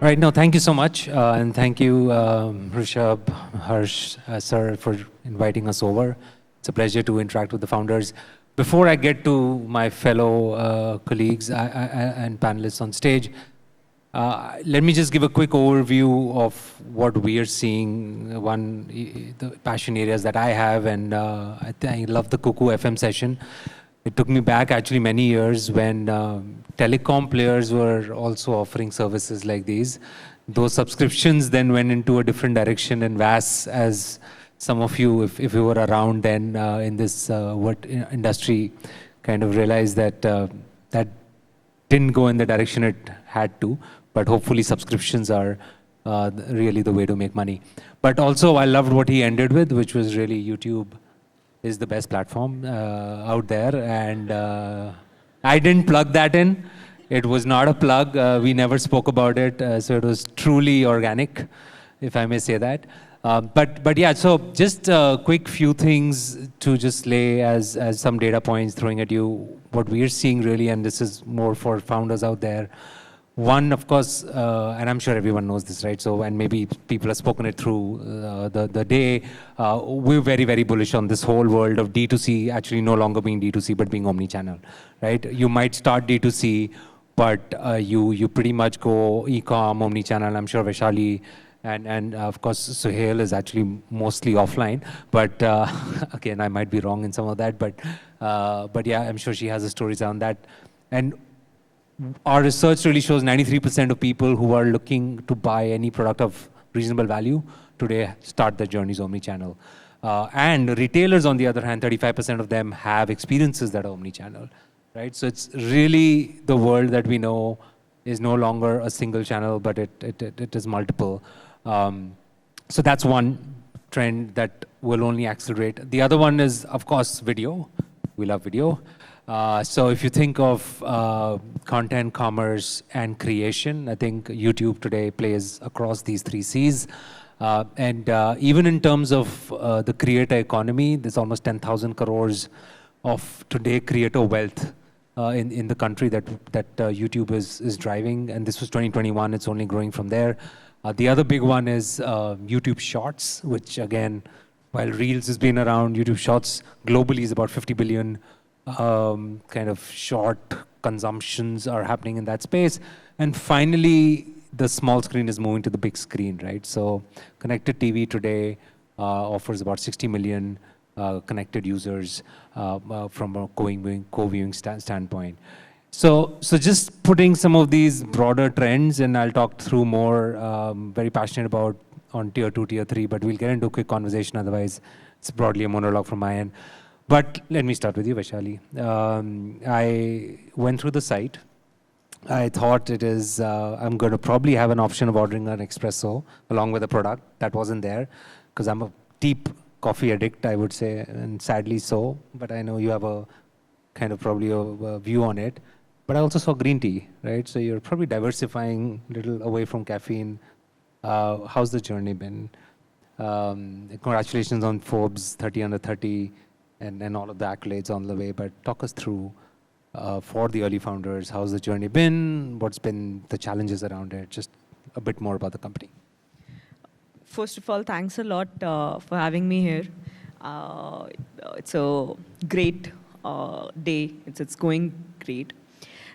Right, no, thank you so much. And thank you, Rishabh, Harsh, sir, for inviting us over. It's a pleasure to interact with the founders. Before I get to my fellow colleagues and panelists on stage, let me just give a quick overview of what we are seeing. The passion areas that I have, and I love the Cuckoo FM session. It took me back actually many years when telecom players were also offering services like these. Those subscriptions then went into a different direction, and VAS, as some of you, if you were around then in this industry, kind of realized that that didn't go in the direction it had to. But hopefully subscriptions are really the way to make money. But also I loved what he ended with, which was really YouTube is the best platform out there. And I didn't plug that in. It was not a plug. We never spoke about it. So it was truly organic, if I may say that. But yeah, so just a quick few things to just lay as some data points throwing at you, what we're seeing really, and this is more for founders out there. One, of course, and I'm sure everyone knows this, right? So, and maybe people have spoken it through the day. We're very, very bullish on this whole world of D2C actually no longer being D2C, but being omni-channel, right? You might start D2C, but you pretty much go e-com, omni-channel. I'm sure Vaishali and of course, Suhail is actually mostly offline. But again, I might be wrong in some of that. But yeah, I'm sure she has the stories around that. And our research really shows 93% of people who are looking to buy any product of reasonable value today start their journeys omni-channel. And retailers, on the other hand, 35% of them have experiences that are omni-channel, right? So it's really the world that we know is no longer a single channel, but it is multiple. So that's one trend that will only accelerate. The other one is, of course, video. We love video. So if you think of content, commerce, and creation, I think YouTube today plays across these three Cs. And even in terms of the creator economy, there's almost 10,000 crores of today creator wealth in the country that YouTube is driving. And this was 2021, it's only growing from there. The other big one is YouTube Shorts, which again, while Reels has been around, YouTube Shorts globally is about 50 billion kind of short consumptions are happening in that space. And finally, the small screen is moving to the big screen, right? So connected TV today offers about 60 million connected users from a co-viewing standpoint. So just putting some of these broader trends, and I'll talk through more, very passionate about on tier 2, tier 3, but we'll get into a quick conversation, otherwise it's broadly a monologue from my end. But let me start with you, Vaishali. I went through the site. I thought it is, I'm going to probably have an option of ordering an espresso along with a product. That wasn't there, because I'm a deep coffee addict, I would say, and sadly so. But I know you have a kind of probably a view on it. But I also saw green tea, right? So you're probably diversifying a little away from caffeine. How's the journey been? Congratulations on Forbes 30 under 30. And all of the accolades on the way, but talk us through for the early founders, how's the journey been? What's been the challenges around it? Just a bit more about the company. First of all, thanks a lot for having me here. It's a great day. It's going great.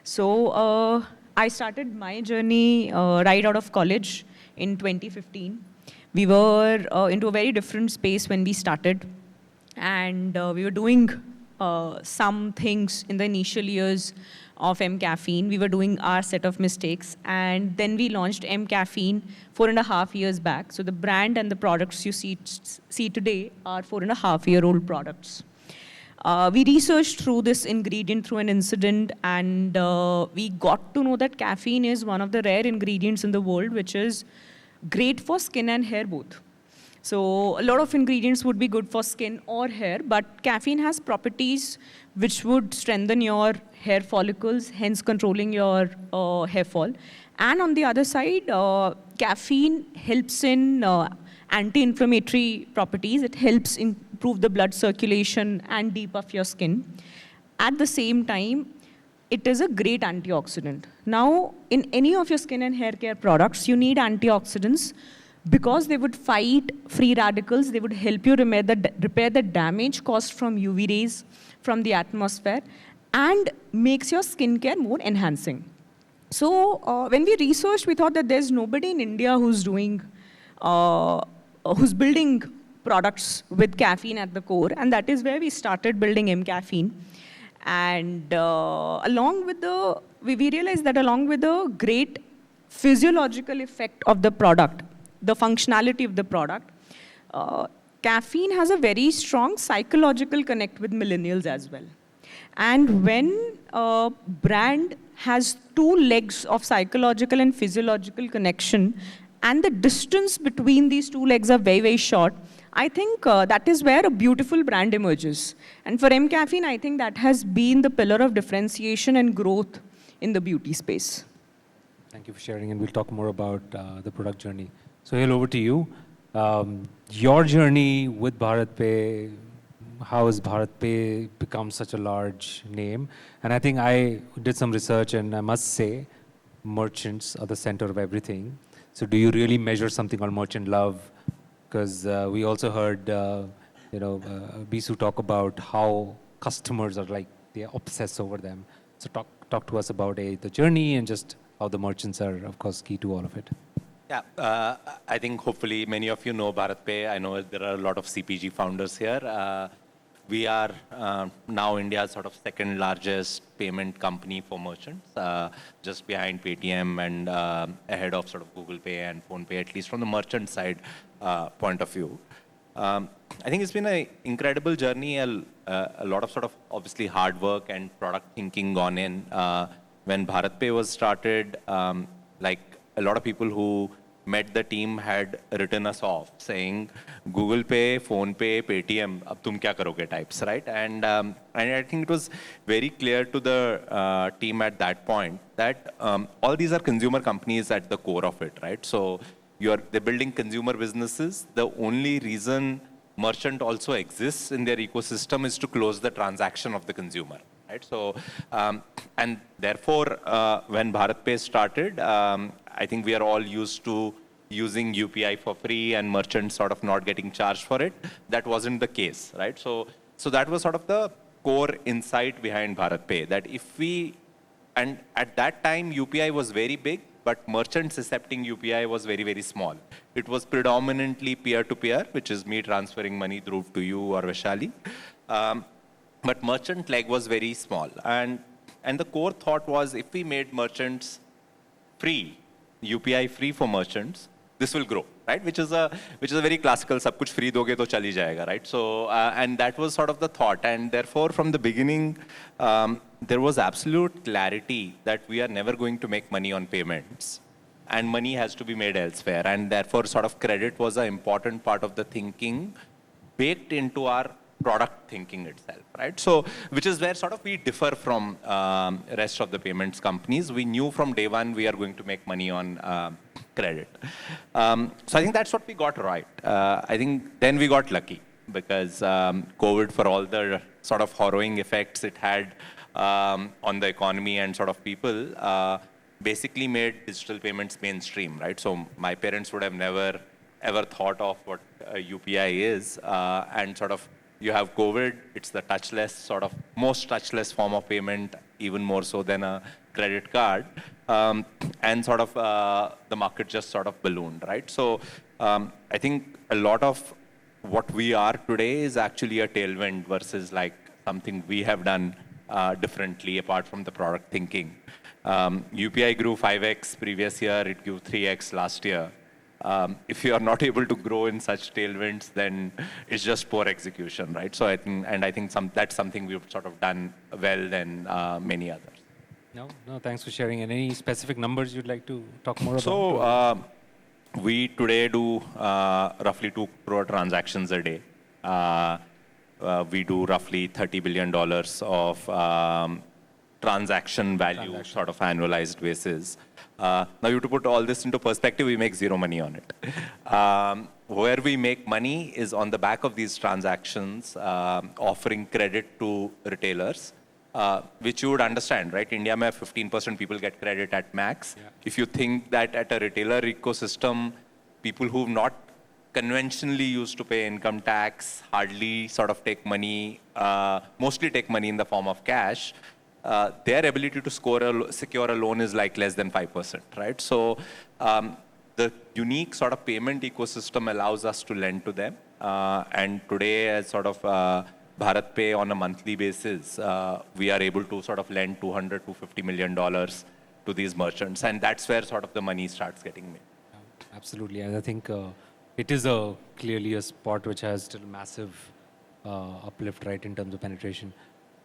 So I started my journey right out of college in 2015. We were into a very different space when we started. And we were doing some things in the initial years of M Caffeine. We were doing our set of mistakes. And then we launched M Caffeine 4.5 years back. So the brand and the products you see today are 4.5-year-old products. We researched through this ingredient through an incident, and we got to know that caffeine is one of the rare ingredients in the world which is great for skin and hair both. So a lot of ingredients would be good for skin or hair, but caffeine has properties which would strengthen your hair follicles, hence controlling your hair fall. And on the other side, caffeine helps in anti-inflammatory properties. It helps improve the blood circulation and depuff your skin. At the same time, it is a great antioxidant. Now, in any of your skin and hair care products, you need antioxidants because they would fight free radicals. They would help you repair the damage caused from UV rays from the atmosphere and makes your skincare more enhancing. So when we researched, we thought that there's nobody in India who's building products with caffeine at the core, and that is where we started building M Caffeine. And we realized that along with the great physiological effect of the product, the functionality of the product, caffeine has a very strong psychological connect with millennials as well. And when a brand has two legs of psychological and physiological connection, and the distance between these two legs are very, very short, I think that is where a beautiful brand emerges. And for M Caffeine, I think that has been the pillar of differentiation and growth in the beauty space. Thank you for sharing, and we'll talk more about the product journey. Suhail, over to you. Your journey with BharatPe, how has BharatPe become such a large name? And I think I did some research, and I must say, merchants are the center of everything. So do you really measure something called merchant love? Because we also heard, Bisu talk about how customers are like, they obsess over them. So talk to us about the journey and just how the merchants are, of course, key to all of it. Yeah, I think hopefully many of you know BharatPe. I know there are a lot of CPG founders here. We are now India's sort of second largest payment company for merchants, just behind Paytm and ahead of sort of Google Pay and Phone Pay, at least from the merchant side point of view. I think it's been an incredible journey, a lot of sort of obviously hard work and product thinking gone in. When BharatPe was started, like a lot of people who met the team had written us off saying Google Pay, Phone Pay, Paytm, ab tum kya karoge types, right? And I think it was very clear to the team at that point that all these are consumer companies at the core of it, right? So they're building consumer businesses. The only reason merchant also exists in their ecosystem is to close the transaction of the consumer, right? So, and therefore, when BharatPe started, I think we are all used to using UPI for free and merchants sort of not getting charged for it. That wasn't the case, right? So that was sort of the core insight behind BharatPe, that and at that time, UPI was very big, but merchants accepting UPI was very, very small. It was predominantly peer-to-peer, which is me transferring money, Dhruv, to you or Vaishali. But merchant leg was very small. And the core thought was, if we made merchants free, UPI free for merchants, this will grow, right? Which is a very classical, sab kuch free doge to chali jayega, right? So, and that was sort of the thought. And therefore, from the beginning, there was absolute clarity that we are never going to make money on payments. And money has to be made elsewhere. And therefore, sort of credit was an important part of the thinking baked into our product thinking itself, right? So, which is where sort of we differ from rest of the payments companies. We knew from day one we are going to make money on credit. So I think that's what we got right. I think then we got lucky because COVID, for all the sort of harrowing effects it had on the economy and sort of people, basically made digital payments mainstream, right? So my parents would have never ever thought of what UPI is, and sort of you have COVID, it's the touchless, sort of most touchless form of payment, even more so than a credit card. And sort of the market just sort of ballooned, right? So I think a lot of what we are today is actually a tailwind versus like something we have done differently apart from the product thinking. UPI grew 5x previous year, it grew 3x last year. If you are not able to grow in such tailwinds, then it's just poor execution, right? So I think that's something we've sort of done well than many others. No, thanks for sharing. And any specific numbers you'd like to talk more about? So we today do roughly 2 crore transactions a day. We do roughly $30 billion of transaction value, sort of annualized basis. Now, you to put all this into perspective, we make zero money on it. Where we make money is on the back of these transactions, offering credit to retailers which you would understand, right? India mein 15% people get credit at max. Yeah. If you think that at a retailer ecosystem, people who've not conventionally used to pay income tax hardly sort of take money, mostly take money in the form of cash, their ability to secure a loan is like less than 5%, right? So the unique sort of payment ecosystem allows us to lend to them. And today, as sort of Bharat Pay on a monthly basis, we are able to sort of lend $200 to $250 million to these merchants. And that's where sort of the money starts getting made. Absolutely. And I think it is clearly a spot which has still massive uplift, right, in terms of penetration.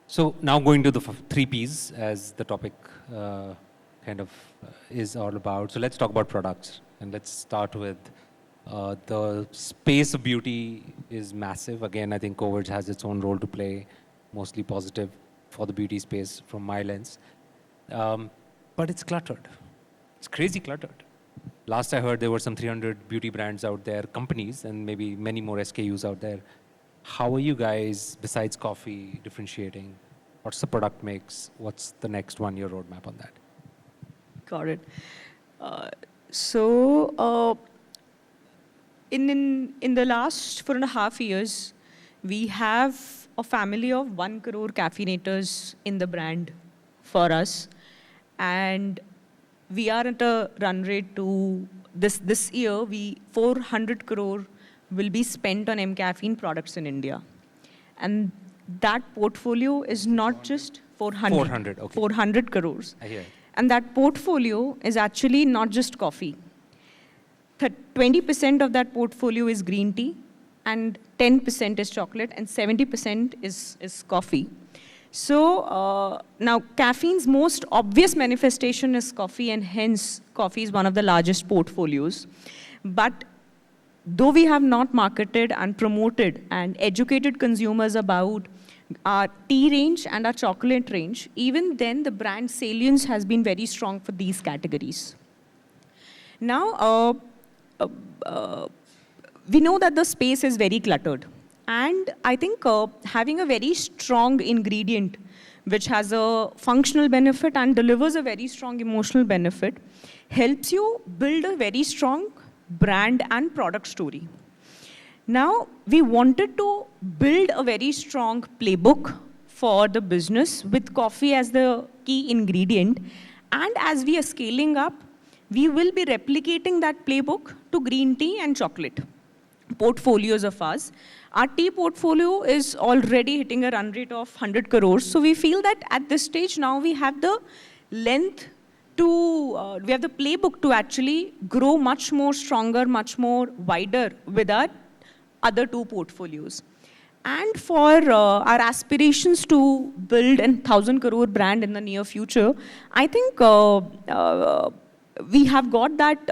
So now going to the three Ps as the topic kind of is all about. So let's talk about products. And let's start with the space of beauty is massive. Again, I think COVID has its own role to play, mostly positive for the beauty space from my lens. But it's cluttered. It's crazy cluttered. Last I heard, there were some 300 beauty brands out there, companies, and maybe many more SKUs out there. How are you guys, besides coffee, differentiating? What's the product mix? What's the next one-year roadmap on that? Got it. So in the last 4.5 years, we have a family of 1 crore caffeinators in the brand for us. And we are at a run rate to this year, 400 crore will be spent on M-caffeine products in India. And that portfolio is not just 400. 400, okay. 400 crores. I hear it. And that portfolio is actually not just coffee. 20% of that portfolio is green tea, and 10% is chocolate, and 70% is coffee. So now caffeine's most obvious manifestation is coffee, and hence coffee is one of the largest portfolios. But though we have not marketed and promoted and educated consumers about our tea range and our chocolate range, even then the brand salience has been very strong for these categories. Now, we know that the space is very cluttered. And I think having a very strong ingredient which has a functional benefit and delivers a very strong emotional benefit helps you build a very strong brand and product story. Now, we wanted to build a very strong playbook for the business with coffee as the key ingredient. And as we are scaling up, we will be replicating that playbook to green tea and chocolate portfolios of ours. Our tea portfolio is already hitting a run rate of 100 crores. So we feel that at this stage now we have the length to, we have the playbook to actually grow much more stronger, much more wider with our other two portfolios. And for our aspirations to build a 1,000 crore brand in the near future, I think we have got that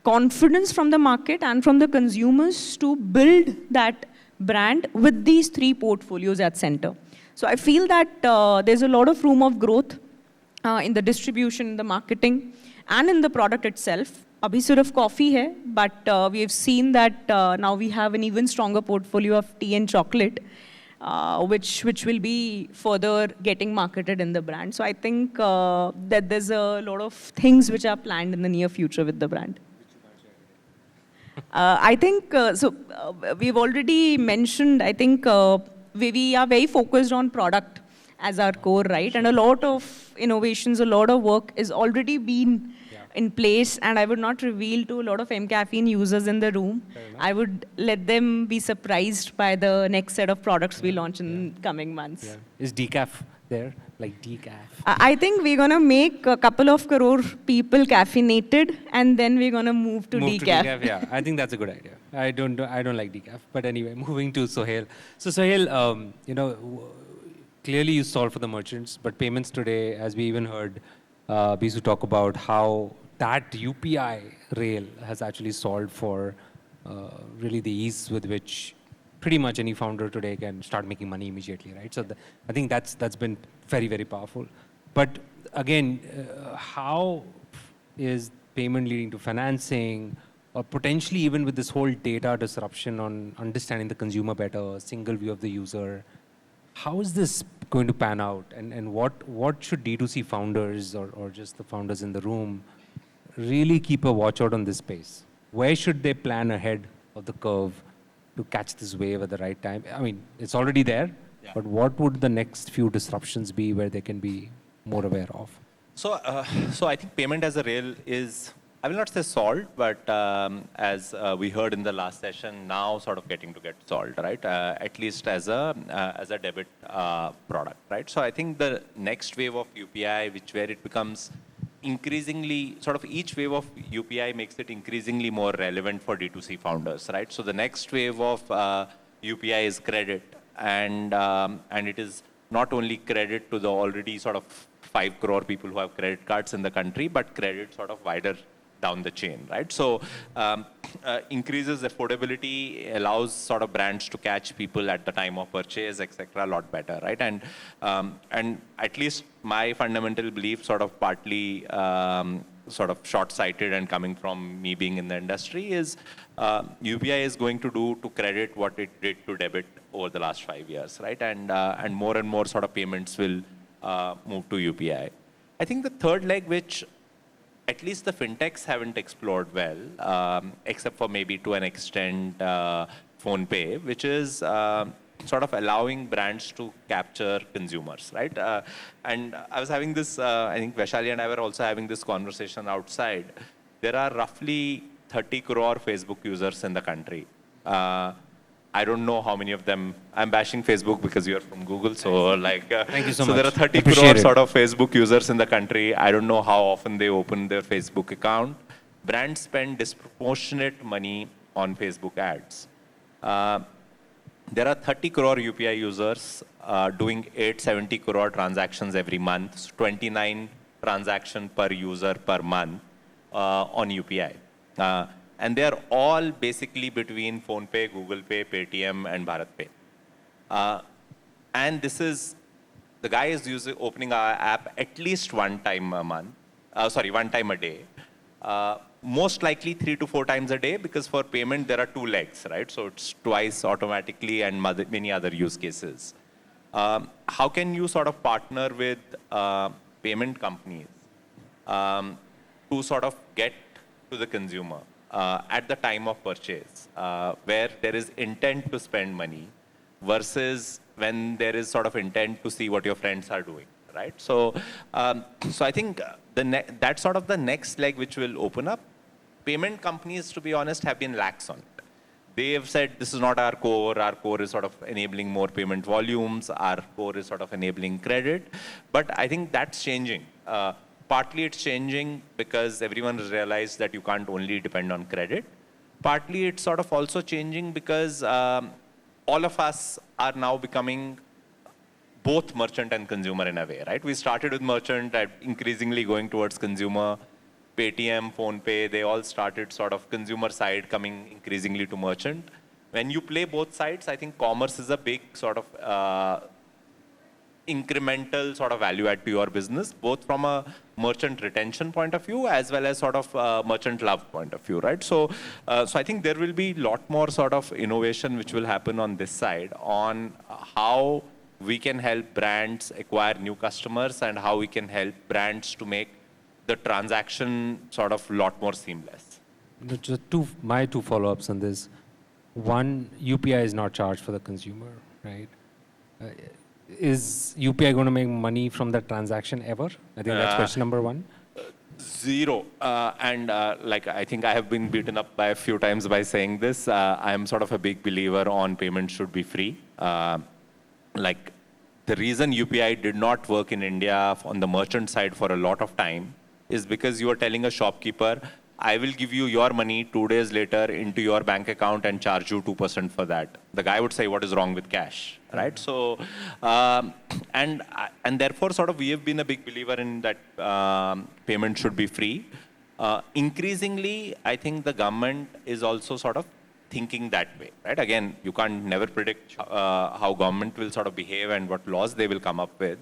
confidence from the market and from the consumers to build that brand with these three portfolios at center. So I feel that there's a lot of room of growth in the distribution, in the marketing, and in the product itself. Abhi sirf coffee hai, but we have seen that now we have an even stronger portfolio of tea and chocolate, which will be further getting marketed in the brand. So I think that there's a lot of things which are planned in the near future with the brand. I think, we've already mentioned, I think we are very focused on product as our core, right? And a lot of innovations, a lot of work is already been in place, and I would not reveal to a lot of M-caffeine users in the room. I would let them be surprised by the next set of products we launch in coming months. Yeah. Is decaf there? Like decaf? I think we're going to make a couple of crore people caffeinated, and then we're going to move to decaf. Yeah, I think that's a good idea. I don't like decaf. But anyway, moving to Suhail. So Suhail, clearly you solve for the merchants, but payments today, as we even heard Bisu talk about how that UPI rail has actually solved for really the ease with which pretty much any founder today can start making money immediately, right? So I think that's been very, very powerful. But again, how is payment leading to financing, or potentially even with this whole data disruption on understanding the consumer better, single view of the user? how is this going to pan out? And what should D2C founders or just the founders in the room really keep a watch out on this space? Where should they plan ahead of the curve to catch this wave at the right time? I mean, it's already there, but what would the next few disruptions be where they can be more aware of? So I think payment as a rail is, I will not say solved, but as we heard in the last session, now sort of getting to get solved, right? At least as a debit product, right? So I think the next wave of UPI, where it becomes increasingly, sort of each wave of UPI makes it increasingly more relevant for D2C founders, right? So the next wave of UPI is credit, and it is not only credit to the already sort of 5 crore people who have credit cards in the country, but credit sort of wider down the chain, right? So increases affordability, allows sort of brands to catch people at the time of purchase, etc. a lot better, right? And at least my fundamental belief, sort of partly sort of short-sighted and coming from me being in the industry, is UPI is going to do to credit what it did to debit over the last 5 years, right? And more sort of payments will move to UPI. I think the third leg, which at least the fintechs haven't explored well, except for maybe to an extent PhonePe, which is sort of allowing brands to capture consumers, right? And I was having this, I think Vaishali and I were also having this conversation outside. There are roughly 30 crore Facebook users in the country. I don't know how many of them, I'm bashing Facebook because you're from Google, so like, thank you so so much. there are 30 crore sort of Facebook users in the country. I don't know how often they open their Facebook account. Brands spend disproportionate money on Facebook ads. There are 30 crore UPI users doing 870 crore transactions every month, 29 transactions per user per month on UPI. And they are all basically between PhonePe, Google Pay, Paytm, and BharatPe. And this is, the guy is opening our app at least one time a month, one time a day. Most likely 3 to 4 times a day, because for payment there are 2 legs, right? So it's twice automatically and many other use cases. How can you sort of partner with payment companies to sort of get to the consumer at the time of purchase, where there is intent to spend money versus when there is sort of intent to see what your friends are doing, right? So I think that's sort of the next leg which will open up. Payment companies, to be honest, have been lax on it. They have said, this is not our core. Our core is sort of enabling more payment volumes. Our core is sort of enabling credit. But I think that's changing. Partly it's changing because everyone has realized that you can't only depend on credit. Partly it's sort of also changing because all of us are now becoming both merchant and consumer in a way, right? We started with merchant and increasingly going towards consumer. Paytm, PhonePe, they all started sort of consumer side coming increasingly to merchant. When you play both sides, I think commerce is a big sort of incremental sort of value add to your business, both from a merchant retention point of view as well as sort of merchant love point of view, right? So I think there will be a lot more sort of innovation which will happen on this side on how we can help brands acquire new customers and how we can help brands to make the transaction sort of a lot more seamless. Just my two follow-ups on this. One, UPI is not charged for the consumer, right? Is UPI going to make money from that transaction ever? I think that's question number one. Zero. Like I think I have been beaten up by a few times by saying this. I'm sort of a big believer on payments should be free. Like the reason UPI did not work in India on the merchant side for a lot of time is because you are telling a shopkeeper, I will give you your money 2 days later into your bank account and charge you 2% for that. The guy would say, what is wrong with cash, right? So, and therefore sort of we have been a big believer in that payment should be free. Increasingly, I think the government is also sort of thinking that way, right? Again, you can't never predict how government will sort of behave and what laws they will come up with.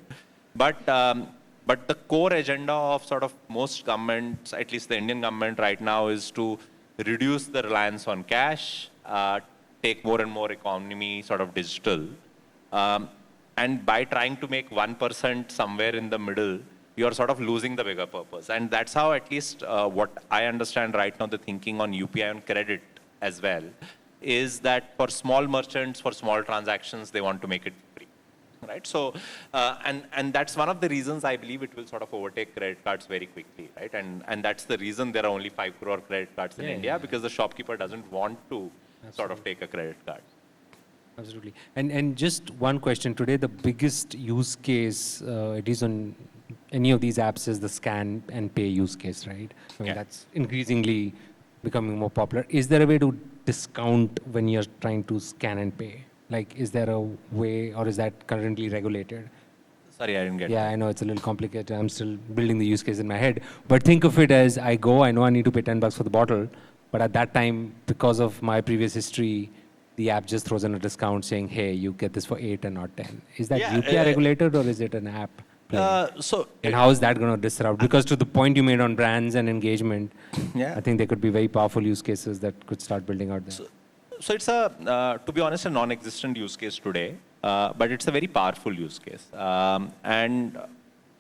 But the core agenda of sort of most governments, at least the Indian government right now, is to reduce the reliance on cash, take more and more economy sort of digital. And by trying to make 1% somewhere in the middle, you're sort of losing the bigger purpose. And that's how, at least what I understand right now, the thinking on UPI and credit as well, is that for small merchants, for small transactions, they want to make it free, right? So, and that's one of the reasons I believe it will sort of overtake credit cards very quickly, right? And that's the reason there are only 5 crore credit cards in India, because the shopkeeper doesn't want to sort of take a credit card. Absolutely. And just one question. Today, the biggest use case, it is on any of these apps, is the scan and pay use case, right? I mean, that's increasingly becoming more popular. Is there a way to discount when you're trying to scan and pay? Like, is there a way, or is that currently regulated? Sorry, I didn't get Yeah, I know it's a little complicated. I'm still building the use case in my head. But think of it as I go, I know I need to pay $10 for the bottle, but at that time, because of my previous history, the app just throws in a discount saying, hey, you get this for 8 and not 10. Is that UPI regulated, or is it an app? And how is that going to disrupt? Because to the point you made on brands and engagement, I think there could be very powerful use cases that could start building out there. So it's a, to be honest, a non-existent use case today, but it's a very powerful use case. And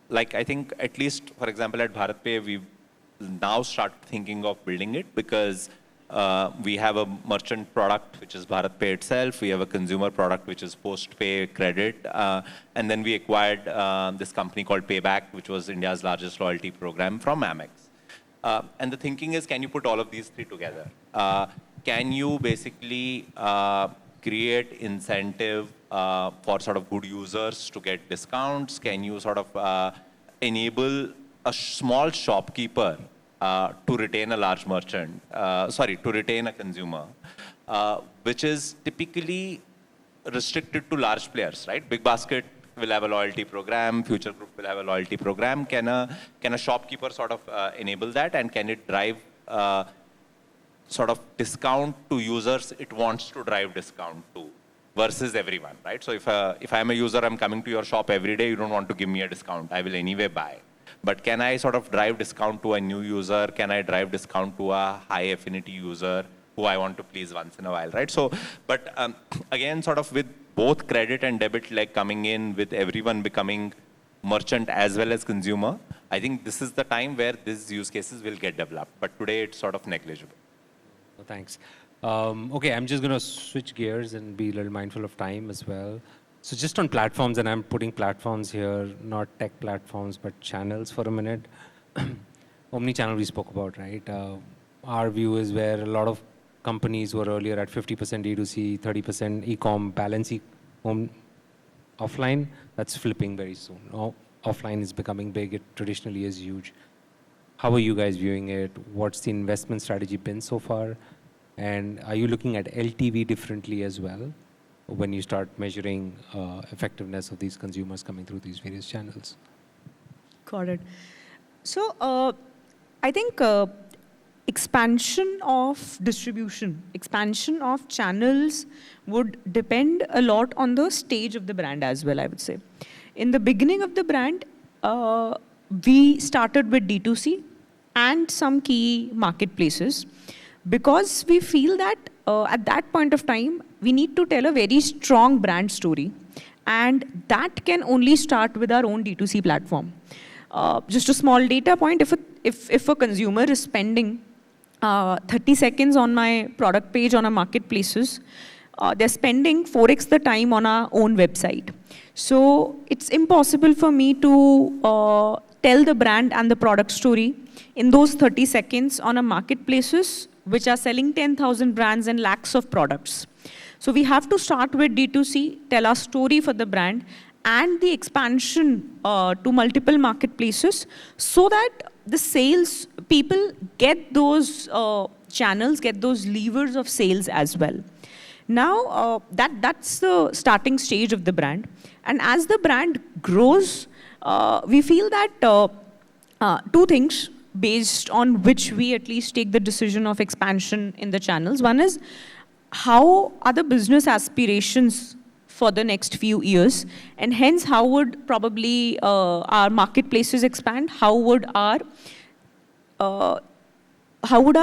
like, I think at least, for example, at BharatPay, we've now started thinking of building it, because we have a merchant product, which is BharatPay itself. We have a consumer product, which is post-pay credit. And then we acquired this company called Payback, which was India's largest loyalty program from Amex. And the thinking is, can you put all of these three together? Can you basically create incentive for sort of good users to get discounts? Can you sort of enable a small shopkeeper to retain a large merchant, to retain a consumer, which is typically restricted to large players, right? Big Basket will have a loyalty program, Future Group will have a loyalty program. Can a shopkeeper sort of enable that, and can it drive sort of discount to users it wants to drive discount to, versus everyone, right? So if I'm a user, I'm coming to your shop every day, you don't want to give me a discount, I will anyway buy. But can I sort of drive discount to a new user? Can I drive discount to a high affinity user who I want to please once in a while, right? So, but again, sort of with both credit and debit like coming in, with everyone becoming merchant as well as consumer, I think this is the time where these use cases will get developed. But today it's sort of negligible. Oh, thanks. Okay, I'm just going to switch gears and be a little mindful of time as well. So just on platforms, and I'm putting platforms here, not tech platforms, but channels for a minute. Omni-channel we spoke about, right? Our view is where a lot of companies were earlier at 50% D2C, 30% e-com, balance offline, that's flipping very soon. Offline is becoming big, it traditionally is huge. How are you guys viewing it? What's the investment strategy been so far? And are you looking at LTV differently as well when you start measuring effectiveness of these consumers coming through these various channels? Got it. So I think expansion of distribution, expansion of channels would depend a lot on the stage of the brand as well, I would say. In the beginning of the brand, we started with D2C and some key marketplaces, because we feel that at that point of time, we need to tell a very strong brand story, and that can only start with our own D2C platform. Just a small data point, if a consumer is spending 30 seconds on my product page on our marketplaces, they're spending 4x the time on our own website. So it's impossible for me to tell the brand and the product story in those 30 seconds on our marketplaces, which are selling 10,000 brands and lakhs of products. So we have to start with D2C, tell our story for the brand, and the expansion to multiple marketplaces, so that the sales people get those channels, get those levers of sales as well. Now, that's the starting stage of the brand. And as the brand grows, we feel that two things based on which we at least take the decision of expansion in the channels. One is, how are the business aspirations for the next few years, and hence how would probably our marketplaces expand, how would our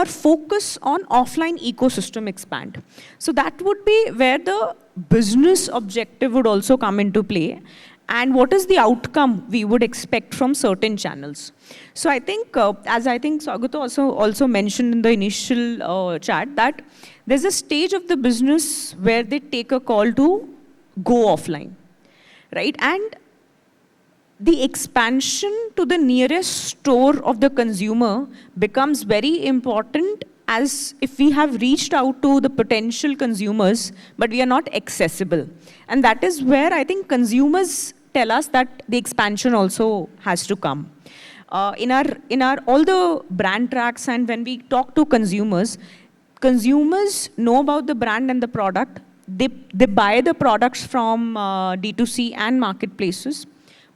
focus on offline ecosystem expand. So that would be where the business objective would also come into play, and what is the outcome we would expect from certain channels. So I think, as I think Swagato also mentioned in the initial chat, that there's a stage of the business where they take a call to go offline, right? And the expansion to the nearest store of the consumer becomes very important, as if we have reached out to the potential consumers, but we are not accessible. And that is where I think consumers tell us that the expansion also has to come. In our all the brand tracks, and when we talk to consumers know about the brand and the product. They buy the products from D2C and marketplaces,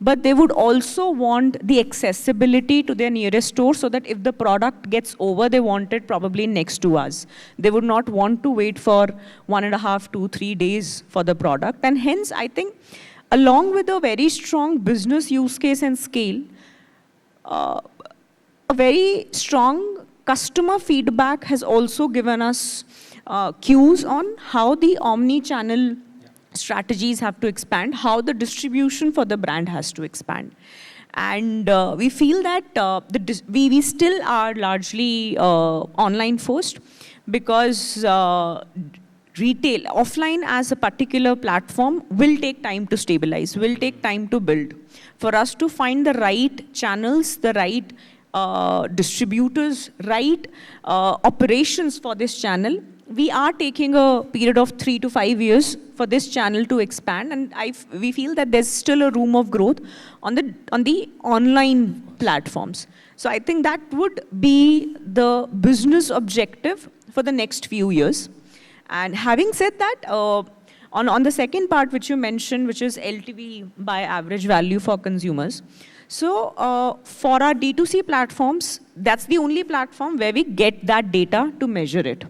but they would also want the accessibility to their nearest store, so that if the product gets over, they want it probably next to us. They would not want to wait for 1.5 to 3 days for the product. And hence, I think, along with a very strong business use case and scale, a very strong customer feedback has also given us cues on how the omni-channel strategies have to expand, how the distribution for the brand has to expand. And we feel that we still are largely online first, because retail, offline as a particular platform will take time to stabilize, will take time to build. For us to find the right channels, the right distributors, right operations for this channel, we are taking a period of 3 to 5 years for this channel to expand, and we feel that there's still a room of growth on the online platforms. So I think that would be the business objective for the next few years. And having said that, on the second part which you mentioned, which is LTV by average value for consumers. So for our D2C platforms, that's the only platform where we get that data to measure it.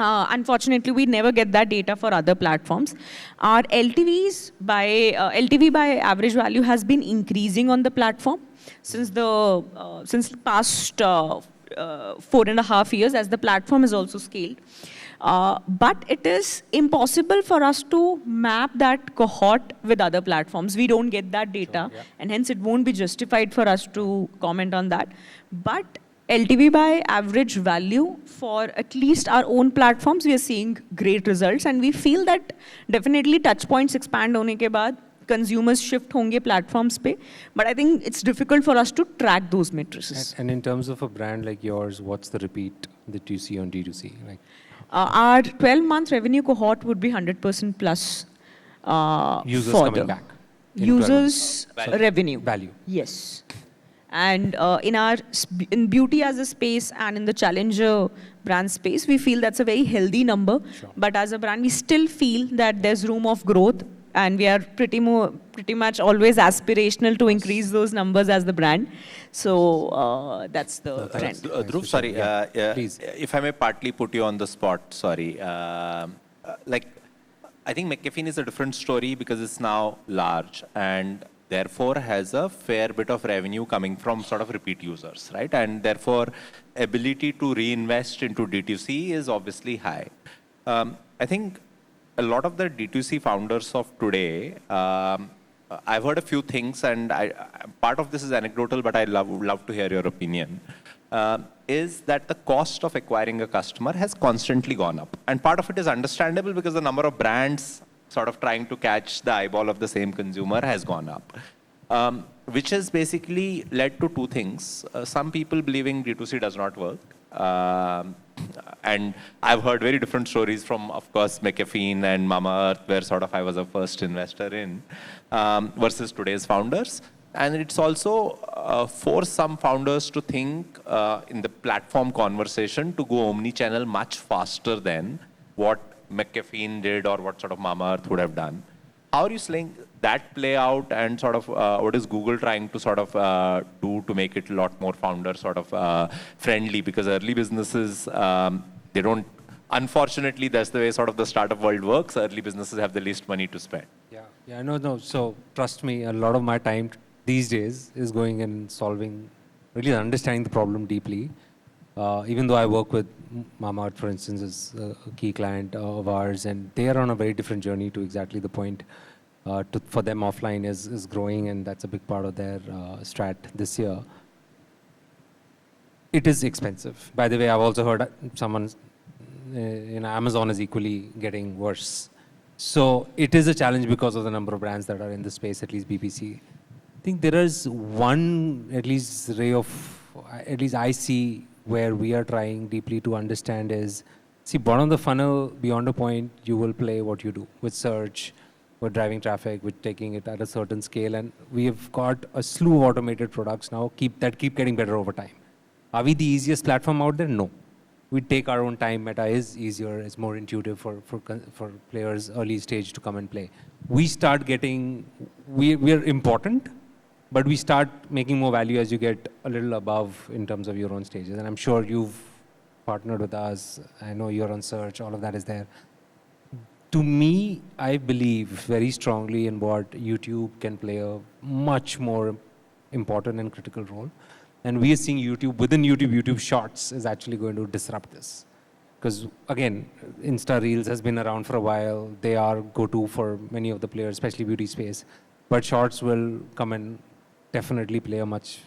Unfortunately, we never get that data for other platforms. Our LTV by average value has been increasing on the platform since the past 4.5 years, as the platform is also scaled. But it is impossible for us to map that cohort with other platforms. We don't get that data, sure, yeah. And hence it won't be justified for us to comment on that. But LTV by average value for at least our own platforms, we are seeing great results, and we feel that definitely touch points expand hone ke baad, consumers shift honge platforms pe, but I think it's difficult for us to track those metrics. And in terms of a brand like yours, what's the repeat that you see on D2C? Like, our 12-month revenue cohort would be 100% plus. Users further. coming back. Users revenue. Value. Yes. And in beauty as a space and in the challenger brand space, we feel that's a very healthy number. Sure. But as a brand, we still feel that there's room of growth, and we are pretty much always aspirational to increase those numbers as the brand. So that's the trend. Dhruv, sorry, please. If I may partly put you on the spot, sorry. Like, I think McAfee is a different story because it's now large and therefore has a fair bit of revenue coming from sort of repeat users, right? And therefore, ability to reinvest into D2C is obviously high. I think a lot of the D2C founders of today, I've heard a few things, and part of this is anecdotal, but I would love to hear your opinion, is that the cost of acquiring a customer has constantly gone up. And part of it is understandable because the number of brands sort of trying to catch the eyeball of the same consumer has gone up, which has basically led to two things. Some people believing D2C does not work. And I've heard very different stories from, of course, McAfee and Mamaearth, where sort of I was a first investor in, versus today's founders. And it's also forced some founders to think in the platform conversation to go omni-channel much faster than what McAfee did or what sort of Mamaearth would have done. How are you seeing that play out, and sort of what is Google trying to sort of do to make it a lot more founder sort of friendly? Because early businesses, they don't, unfortunately, that's the way sort of the startup world works. Early businesses have the least money to spend. Yeah, no. So trust me, a lot of my time these days is going in solving, really understanding the problem deeply. Even though I work with Mama, for instance, is a key client of ours, and they are on a very different journey to exactly the point. For them, offline is growing, and that's a big part of their strat this year. It is expensive. By the way, I've also heard someone, Amazon is equally getting worse. So it is a challenge because of the number of brands that are in the space, at least BPC. I think there is one, at least ray of, at least I see where we are trying deeply to understand is, see, bottom of the funnel, beyond a point, you will play what you do with search, with driving traffic, with taking it at a certain scale. And we have got a slew of automated products now that keep getting better over time. Are we the easiest platform out there? No. We take our own time. Meta is easier, it's more intuitive for players early stage to come and play. We start getting, we are important, but we start making more value as you get a little above in terms of your own stages. And I'm sure you've partnered with us. I know you're on search, all of that is there. To me, I believe very strongly in what YouTube can play a much more important and critical role. And we are seeing within YouTube Shorts is actually going to disrupt this. Because again, Insta Reels has been around for a while. They are go-to for many of the players, especially beauty space. But Shorts will come and definitely play a much,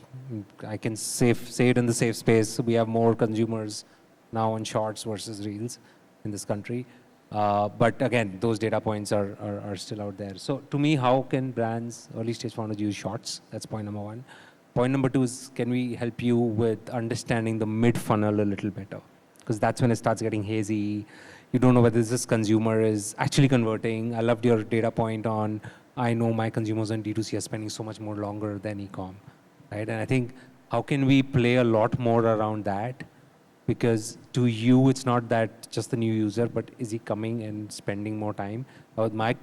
I can say it in the safe space. We have more consumers now on Shorts versus Reels in this country. But again, those data points are still out there. So to me, how can brands, early stage founders use Shorts? That's point number one. Point number two is, can we help you with understanding the mid-funnel a little better? Because that's when it starts getting hazy. You don't know whether this consumer is actually converting. I loved your data point on, I know my consumers on D2C are spending so much more longer than e-com, right? And I think, how can we play a lot more around that? Because to you, it's not that just the new user, but is he coming and spending more time? My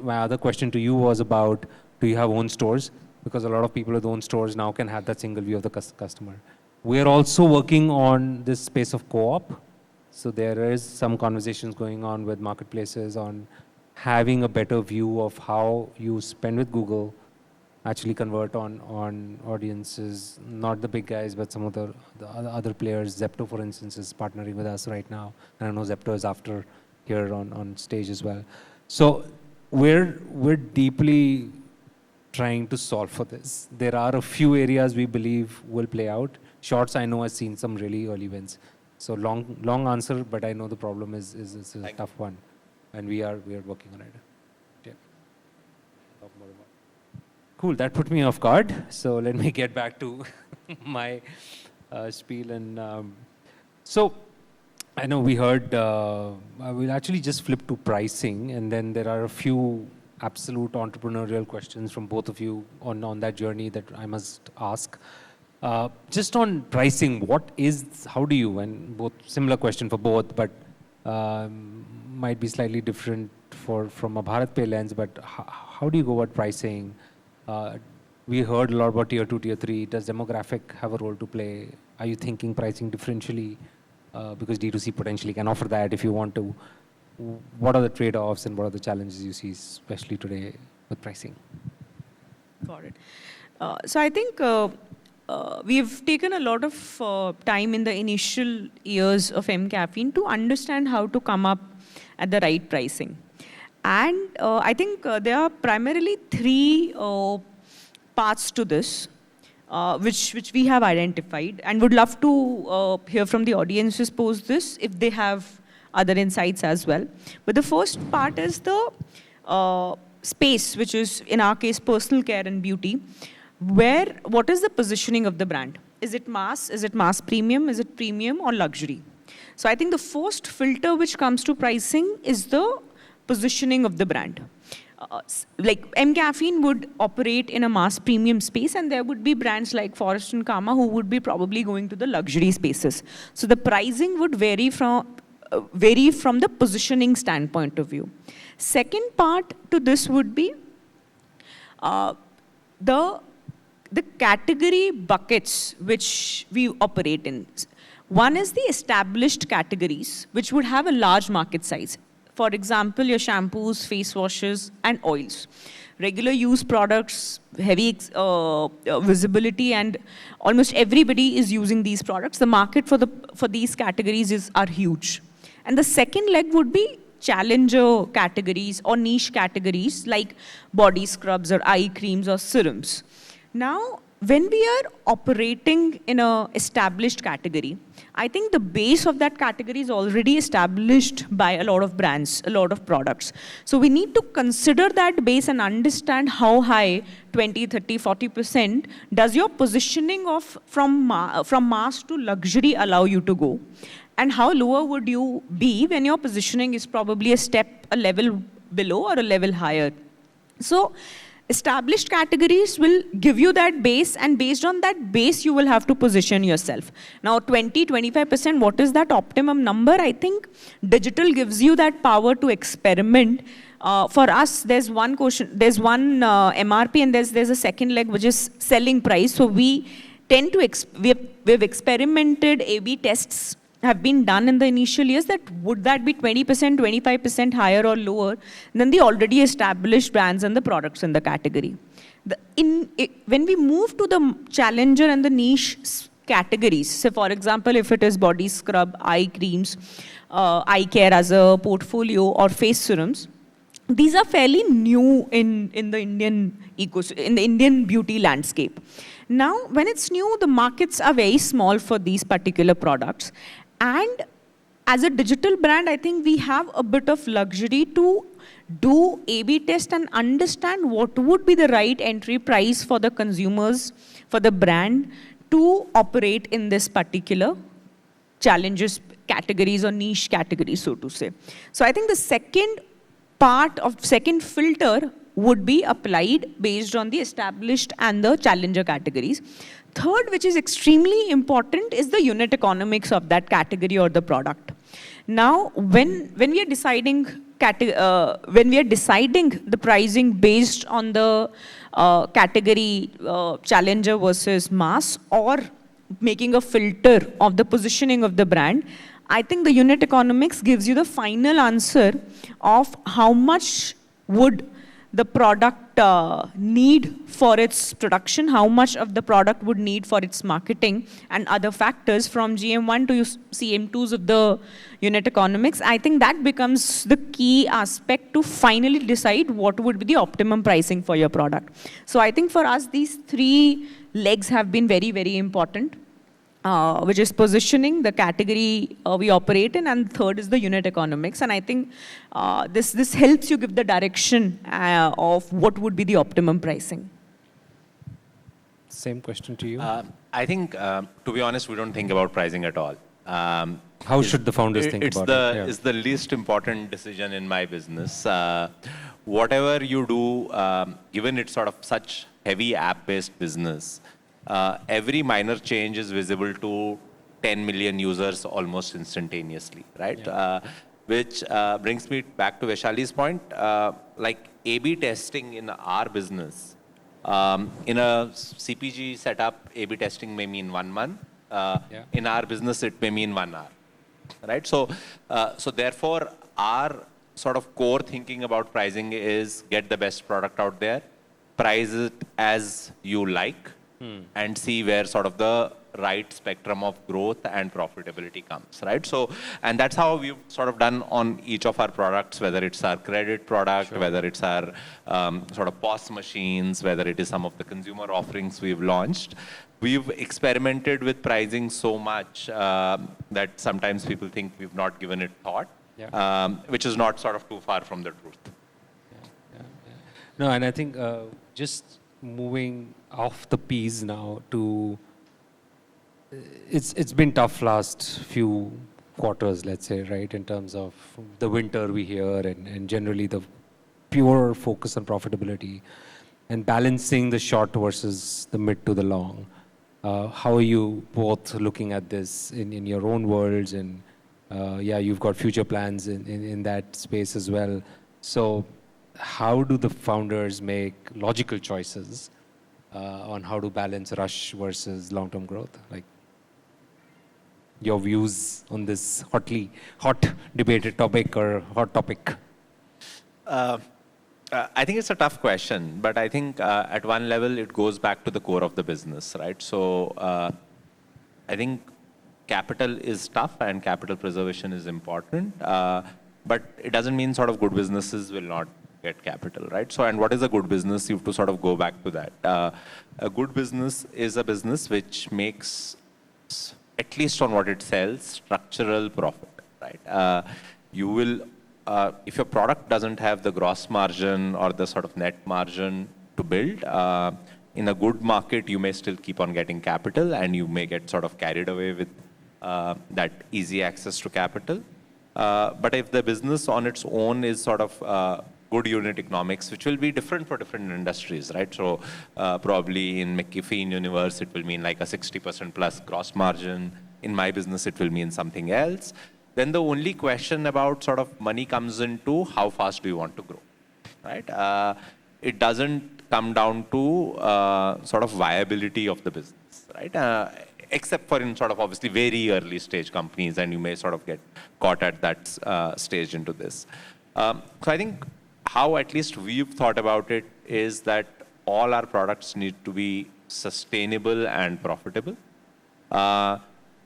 other question to you was about, do you have own stores? Because a lot of people with own stores now can have that single view of the customer. We're also working on this space of co-op. So there is some conversations going on with marketplaces on having a better view of how you spend with Google, actually convert on audiences, not the big guys, but some of the other players. Zepto, for instance, is partnering with us right now. And I know Zepto is after here on stage as well. So we're deeply trying to solve for this. There are a few areas we believe will play out. Shorts, I know, has seen some really early wins. So long answer, but I know the problem is a tough one. And we are working on it. Yeah. Cool, that put me off guard. So let me get back to my spiel. And so I know we heard, I will actually just flip to pricing, and then there are a few absolute entrepreneurial questions from both of you on that journey that I must ask. Just on pricing, how do you, and both similar question for both, but might be slightly different from a BharatPe lens, but how do you go about pricing? We heard a lot about tier 2, tier 3. Does demographic have a role to play? Are you thinking pricing differentially? Because D2C potentially can offer that if you want to. What are the trade-offs and what are the challenges you see, especially today with pricing? Got it. So I think we've taken a lot of time in the initial years of M-Caffeine to understand how to come up at the right pricing. And I think there are primarily three paths to this, which we have identified, and would love to hear from the audiences post this if they have other insights as well. But the first part is the space, which is in our case personal care and beauty, where what is the positioning of the brand? Is it mass? Is it mass premium? Is it premium or luxury? So I think the first filter which comes to pricing is the positioning of the brand. Like M-Caffeine would operate in a mass premium space, and there would be brands like Forest and Kama who would be probably going to the luxury spaces. So the pricing would vary from the positioning standpoint of view. Second part to this would be the category buckets which we operate in. One is the established categories, which would have a large market size. For example, your shampoos, face washes, and oils. regular use products, heavy visibility, and almost everybody is using these products. The market for these categories are huge. And the second leg would be challenger categories or niche categories like body scrubs or eye creams or serums. Now, when we are operating in an established category, I think the base of that category is already established by a lot of brands, a lot of products. So we need to consider that base and understand how high, 20, 30, 40%, does your positioning of from mass to luxury allow you to go? And how lower would you be when your positioning is probably a level below or a level higher? So established categories will give you that base, and based on that base, you will have to position yourself. Now, 20, 25%, what is that optimum number? I think digital gives you that power to experiment. For us, there's one MRP, and there's a second leg, which is selling price. So we tend to, we've experimented, A/B tests have been done in the initial years, that would that be 20%, 25% higher or lower than the already established brands and the products in the category. When we move to the challenger and the niche categories, so for example, if it is body scrub, eye creams, eye care as a portfolio, or face serums, these are fairly new in the Indian in the Indian beauty landscape. Now, when it's new, the markets are very small for these particular products. And as a digital brand, I think we have a bit of luxury to do A/B test and understand what would be the right entry price for the consumers, for the brand, to operate in this particular challenges categories or niche categories, so to say. So I think the second filter would be applied based on the established and the challenger categories. Third, which is extremely important, is the unit economics of that category or the product. Now, when we are deciding the pricing based on the category challenger versus mass, or making a filter of the positioning of the brand, I think the unit economics gives you the final answer of how much would the product need for its production, how much of the product would need for its marketing, and other factors from GM1 to CM2s of the unit economics. I think that becomes the key aspect to finally decide what would be the optimum pricing for your product. So I think for us, these three legs have been very, very important. Which is positioning, the category we operate in, and third is the unit economics. And I think this helps you give the direction of what would be the optimum pricing. Same question to you. I think, to be honest, we don't think about pricing at all. How should the founders think about it? Yeah. It's the least important decision in my business. Whatever you do, given it's sort of such heavy app-based business, every minor change is visible to 10 million users almost instantaneously, right? Yeah. Which brings me back to Vaishali's point. Like A/B testing in our business, in a CPG setup, A/B testing may mean 1 month. In our business, it may mean 1 hour, right? So therefore, our sort of core thinking about pricing is get the best product out there, price it as you like, and see where sort of the right spectrum of growth and profitability comes, right? So, and that's how we've sort of done on each of our products, whether it's our credit product, whether it's our sort of POS machines, whether it is some of the consumer offerings we've launched. We've experimented with pricing so much that sometimes people think we've not given it thought, which is not sort of too far from the truth. No, and I think just moving off the P's now to, it's been tough last few quarters, let's say, right, in terms of the winter we hear, and generally the pure focus on profitability and balancing the short versus the mid to the long. How are you both looking at this in your own worlds? And you've got future plans in that space as well. So how do the founders make logical choices on how to balance rush versus long-term growth? Like, your views on this hot debated topic or hot topic? I I think it's a tough question, but I think at one level it goes back to the core of the business, right? So I think capital is tough and capital preservation is important, but it doesn't mean sort of good businesses will not get capital, right? So, and what is a good business? You have to sort of go back to that. A good business is a business which makes, at least on what it sells, structural profit, right? You will, if your product doesn't have the gross margin or the sort of net margin to build, in a good market, you may still keep on getting capital and you may get sort of carried away with that easy access to capital. But if the business on its own is sort of good unit economics, which will be different for different industries, right? So probably in McKinsey universe, it will mean like a 60% plus gross margin. In my business, it will mean something else. Then the only question about sort of money comes into how fast do you want to grow, right? It doesn't come down to sort of viability of the business, right? Except for in sort of obviously very early stage companies, and you may sort of get caught at that stage into this. So I think how at least we've thought about it is that all our products need to be sustainable and profitable.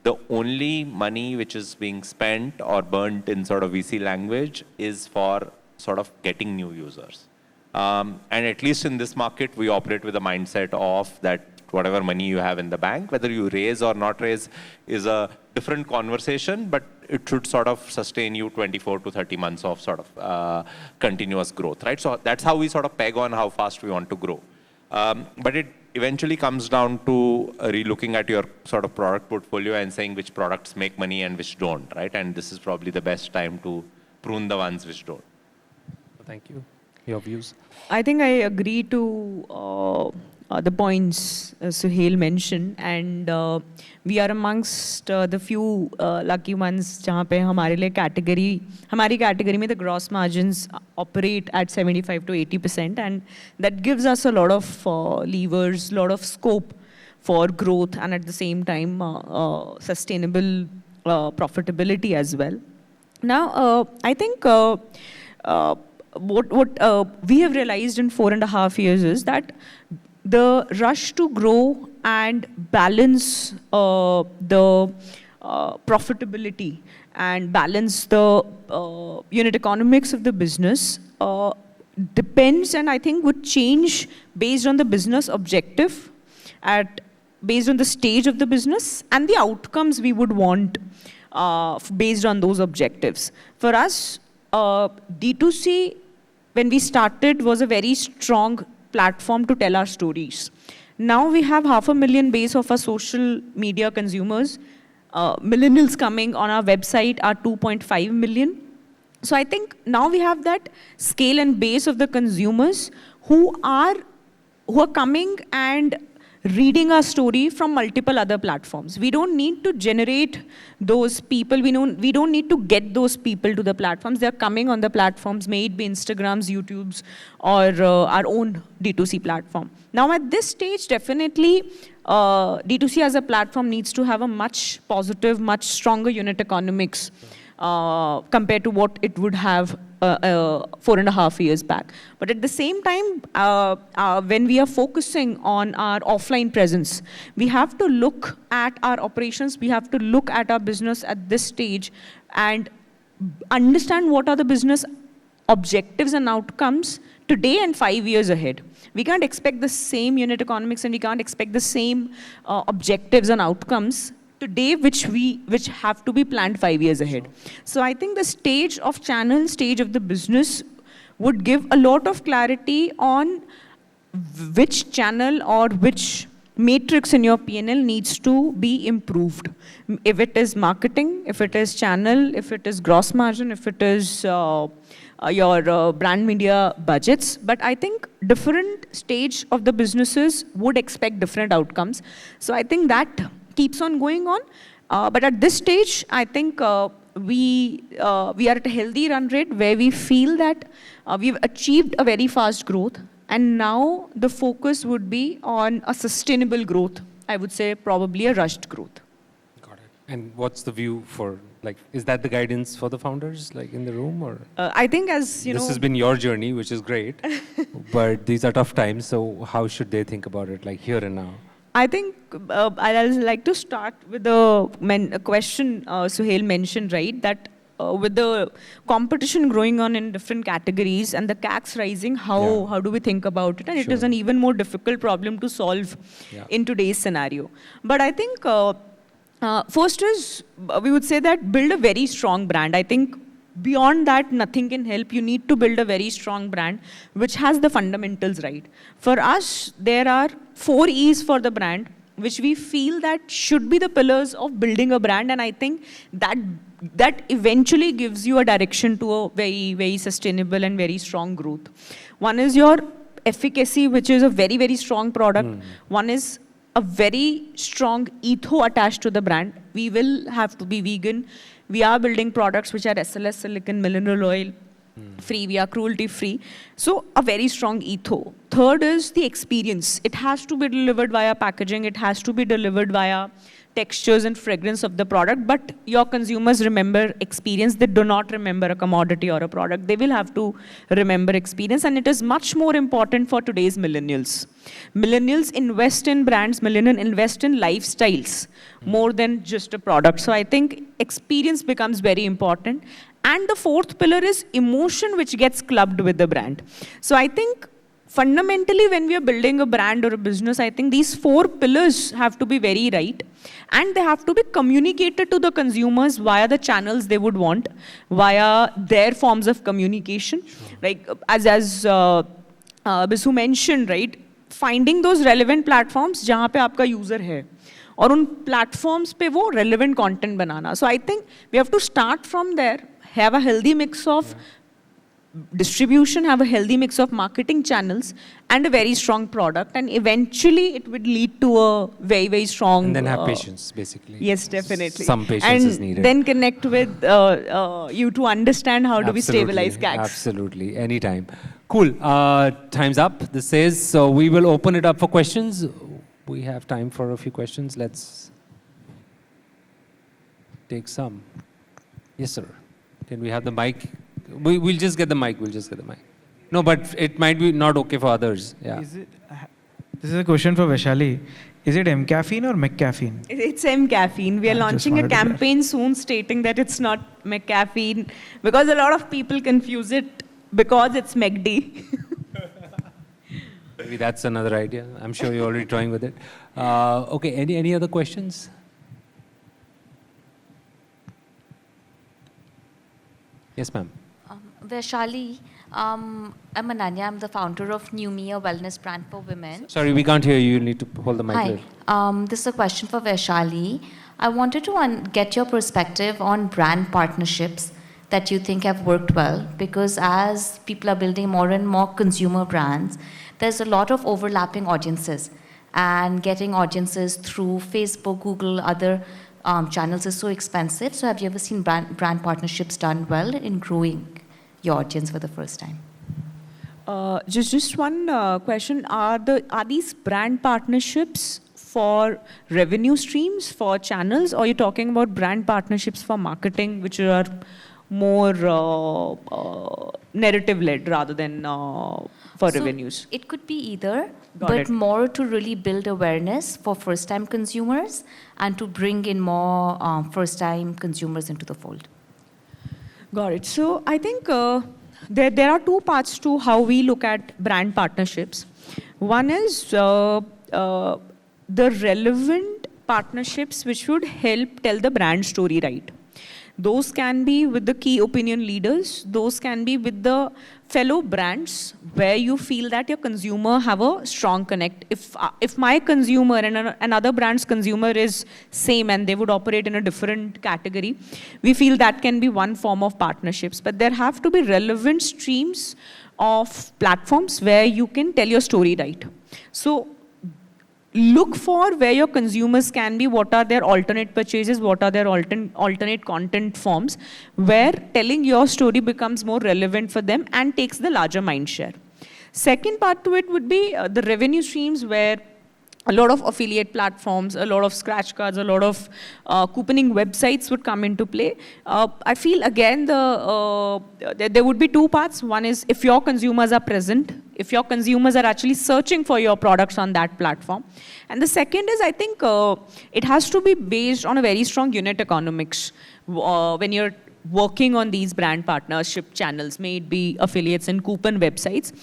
The only money which is being spent or burnt in sort of VC language is for sort of getting new users. And at least in this market, we operate with a mindset of that whatever money you have in the bank, whether you raise or not raise, is a different conversation, but it should sort of sustain you 24 to 30 months of sort of continuous growth, right? So that's how we sort of peg on how fast we want to grow. But it eventually comes down to relooking at your sort of product portfolio and saying which products make money and which don't, right? And this is probably the best time to prune the ones which don't. Thank you. Your views? I think I agree to the points Suhail mentioned, and we are amongst the few lucky ones जहाँ पे हमारी category में the gross margins operate at 75 to 80%, and that gives us a lot of levers, lot of scope for growth, and at the same time sustainable profitability as well. Now, I think what we have realized in 4.5 years is that the rush to grow and balance the profitability and balance the unit economics of the business depends, and I think would change based on the business objective, based on the stage of the business and the outcomes we would want based on those objectives. For us, D2C, when we started, was a very strong platform to tell our stories. Now we have 500,000 base of our social media consumers. Millennials coming on our website are 2.5 million. So I think now we have that scale and base of the consumers who are coming and reading our story from multiple other platforms. We don't need to generate those people. We don't need to get those people to the platforms. They're coming on the platforms, may it be Instagrams, YouTubes, or our own D2C platform. Now at this stage, definitely D2C as a platform needs to have a much positive, much stronger unit economics compared to what it would have 4.5 years back. But at the same time, when we are focusing on our offline presence, we have to look at our operations, we have to look at our business at this stage and understand what are the business objectives and outcomes today and 5 years ahead. We can't expect the same unit economics and we can't expect the same objectives and outcomes today, which have to be planned 5 years ahead. So I think the stage of channel, stage of the business would give a lot of clarity on which channel or which matrix in your P&L needs to be improved. If it is marketing, if it is channel, if it is gross margin, if it is your brand media budgets. But I think different stage of the businesses would expect different outcomes. So I think that keeps on going on. But at this stage, I think we are at a healthy run rate where we feel that we've achieved a very fast growth. And now the focus would be on a sustainable growth. I would say probably a rushed growth. Got it. And what's the view for, like, is that the guidance for the founders, like, in the room, or? I think as, you know... This has been your journey, which is great, but these are tough times, so how should they think about it, like, here and now? I think I'd like to start with a question Suhail mentioned, right? That with the competition growing on in different categories and the CACs rising, how do we think about it? And it is an even more difficult problem to solve in today's scenario. But I think first is, we would say that build a very strong brand. I think beyond that, nothing can help. You need to build a very strong brand, which has the fundamentals right. For us, there are 4 E's for the brand, which we feel that should be the pillars of building a brand. And I think that eventually gives you a direction to a very, very sustainable and very strong growth. One is your efficacy, which is a very, very strong product. One is a very strong ethos attached to the brand. We will have to be vegan. We are building products which are SLS silicon, mineral oil free. We are cruelty free. So a very strong ethos. Third is the experience. It has to be delivered via packaging. It has to be delivered via textures and fragrance of the product. But your consumers remember experience. They do not remember a commodity or a product. They will have to remember experience. And it is much more important for today's millennials. Millennials invest in brands. Millennials invest in lifestyles more than just a product. So I think experience becomes very important. And the 4th pillar is emotion, which gets clubbed with the brand. So I think fundamentally, when we are building a brand or a business, I think these 4 pillars have to be very right. And they have to be communicated to the consumers via the channels they would want, via their forms of communication. Like, as Bisu mentioned, right? Finding those relevant platforms जहाँ पे आपका user है. और उन platforms पे वो relevant content banana. So I think we have to start from there, have a healthy mix of distribution, have a healthy mix of marketing channels, and a very strong product. And eventually, it would lead to a very, very strong... And then have patience, basically. Yes, definitely. Some patience is needed. And then connect with you to understand how do we stabilize CACs. Absolutely. Anytime. Cool. Time's up. This says, so we will open it up for questions. We have time for a few questions. Let's take some. Yes, sir. Can we have the mic? We'll just get the mic. We'll just get the mic. No, but it might be not okay for others. Yeah. This is a question for Vaishali. Is it M-caffeine or McCaffeine? It's M-caffeine. We are launching a campaign soon stating that it's not McCaffeine, because a lot of people confuse it because it's McD. Maybe that's another idea. I'm sure you're already toying with it. Okay, any other questions? Yes, ma'am. Vaishali, I'm Ananya. I'm the founder of New Me, a wellness brand for women. Sorry, we can't hear you. You need to hold the mic. Hi. This is a question for Vaishali. I wanted to get your perspective on brand partnerships that you think have worked well, because as people are building more and more consumer brands, there's a lot of overlapping audiences, and getting audiences through Facebook, Google, other channels is so expensive. So have you ever seen brand partnerships done well in growing your audience for the first time? Just one question. Are these brand partnerships for revenue streams, for channels, or are you talking about brand partnerships for marketing, which are more narrative-led rather than for revenues? It could be either, but more to really build awareness for first-time consumers and to bring in more first-time consumers into the fold. Got it. So I think there are 2 parts to how we look at brand partnerships. One is the relevant partnerships which would help tell the brand story right. Those can be with the key opinion leaders. Those can be with the fellow brands where you feel that your consumer have a strong connect. If my consumer and another brand's consumer is same and they would operate in a different category, we feel that can be one form of partnerships. But there have to be relevant streams of platforms where you can tell your story right. So look for where your consumers can be, what are their alternate purchases, what are their alternate content forms, where telling your story becomes more relevant for them and takes the larger mind share. Second part to it would be the revenue streams, where a lot of affiliate platforms, a lot of scratch cards, a lot of couponing websites would come into play. I feel again there would be two parts. One is if your consumers are present, if your consumers are actually searching for your products on that platform. And the second is I think it has to be based on a very strong unit economics when you're working on these brand partnership channels, may it be affiliates and coupon websites,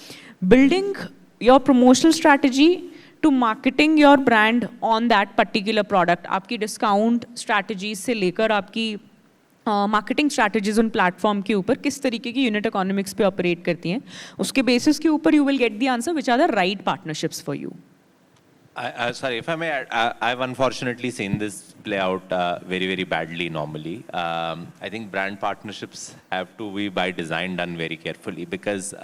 building your promotional strategy to marketing your brand on that particular product. आपकी discount strategies से लेकर आपकी marketing strategies उन platform के ऊपर किस तरीके की unit economics पे operate करती हैं, उसके basis के ऊपर you will get the answer which are the right partnerships for you. Sorry, if I may add, I've unfortunately seen this play out very, very badly normally. I think brand partnerships have to be by design done very carefully because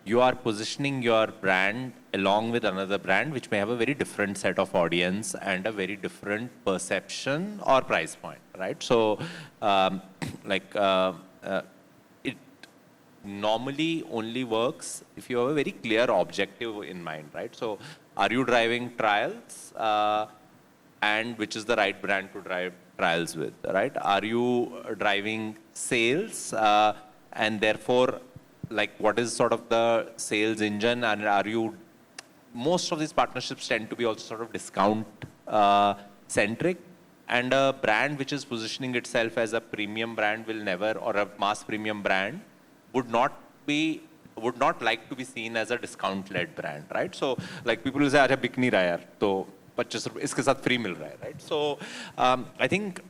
you are positioning your brand along with another brand which may have a very different set of audience and a very different perception or price point, right? So, it normally only works if you have a very clear objective in mind, right? So, are you driving trials and which is the right brand to drive trials with, right? Are you driving sales and therefore like what is sort of the sales engine, and are you, most of these partnerships tend to be also sort of discount centric, and a brand which is positioning itself as a premium brand will never, or a mass premium brand would not like to be seen as a discount led brand, right? So like people will say acha बिक नहीं रहा यार तो 25 रुपए इसके साथ free मिल रहा है, right? So I think